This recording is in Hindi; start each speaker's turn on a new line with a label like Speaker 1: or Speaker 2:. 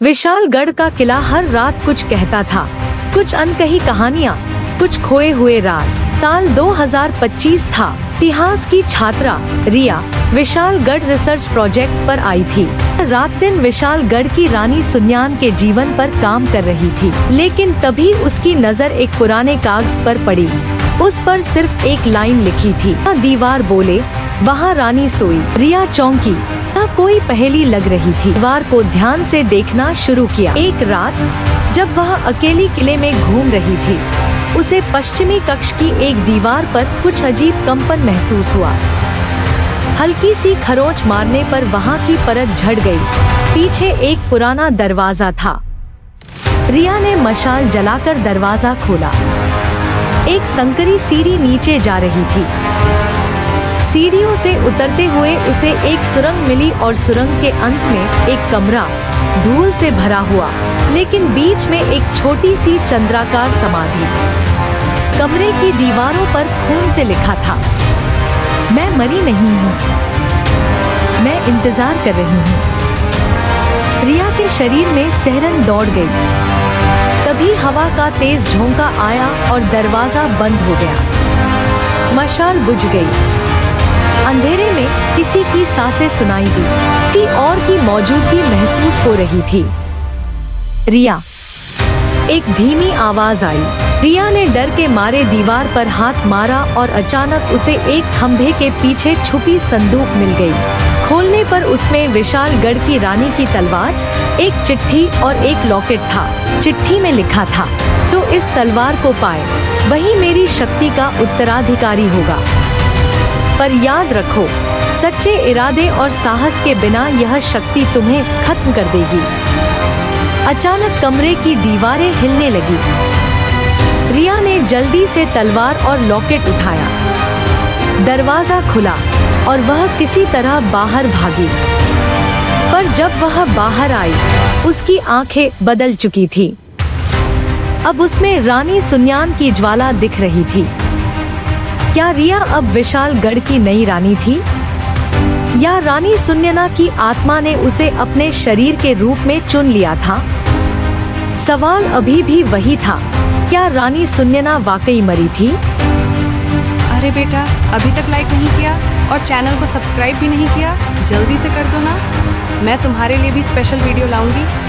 Speaker 1: विशालगढ़ का किला हर रात कुछ कहता था, कुछ अनकही कहानियाँ, कुछ खोए हुए राज। साल 2025 था। इतिहास की छात्रा रिया विशालगढ़ रिसर्च प्रोजेक्ट पर आई थी। रात दिन विशालगढ़ की रानी सुन्यान के जीवन पर काम कर रही थी, लेकिन तभी उसकी नजर एक पुराने कागज पर पड़ी। उस पर सिर्फ एक लाइन लिखी थी, दीवार बोले वहाँ रानी सोई। रिया चौंकी, कोई पहेली लग रही थी। दीवार को ध्यान से देखना शुरू किया। एक रात जब वह अकेली किले में घूम रही थी, उसे पश्चिमी कक्ष की एक दीवार पर कुछ अजीब कंपन महसूस हुआ। हल्की सी खरोंच मारने पर वहाँ की परत झड़ गई। पीछे एक पुराना दरवाजा था। रिया ने मशाल जलाकर दरवाजा खोला। एक संकरी सीढ़ी नीचे जा रही थी। सीढ़ियों से उतरते हुए उसे एक सुरंग मिली और सुरंग के अंत में एक कमरा, धूल से भरा हुआ, लेकिन बीच में एक छोटी सी चंद्राकार समाधि। कमरे की दीवारों पर खून से लिखा था, मैं मरी नहीं हूँ, मैं इंतजार कर रही हूँ। रिया के शरीर में सिहरन दौड़ गई। तभी हवा का तेज झोंका आया और दरवाजा बंद हो गया। मशाल बुझ गई। अंधेरे में किसी की सांसें सुनाई दी। किसी और की मौजूदगी महसूस हो रही थी। रिया, एक धीमी आवाज आई। रिया ने डर के मारे दीवार पर हाथ मारा और अचानक उसे एक खंभे के पीछे छुपी संदूक मिल गई। खोलने पर उसमें विशालगढ़ की रानी की तलवार, एक चिट्ठी और एक लॉकेट था। चिट्ठी में लिखा था, तो इस तलवार को पाए वही मेरी शक्ति का उत्तराधिकारी होगा। पर याद रखो, सच्चे इरादे और साहस के बिना यह शक्ति तुम्हें खत्म कर देगी। अचानक कमरे की दीवारें हिलने लगी। रिया ने जल्दी से तलवार और लॉकेट उठाया। दरवाजा खुला और वह किसी तरह बाहर भागी। पर जब वह बाहर आई, उसकी आंखें बदल चुकी थी। अब उसमें रानी सुन्यान की ज्वाला दिख रही थी। क्या रिया अब विशालगढ़ की नई रानी थी, या रानी सुन्यना की आत्मा ने उसे अपने शरीर के रूप में चुन लिया था? सवाल अभी भी वही था, क्या रानी सुन्यना वाकई मरी थी?
Speaker 2: अरे बेटा, अभी तक लाइक नहीं किया और चैनल को सब्सक्राइब भी नहीं किया, जल्दी से कर दो ना। मैं तुम्हारे लिए भी स्पेशल वीडियो लाऊंगी।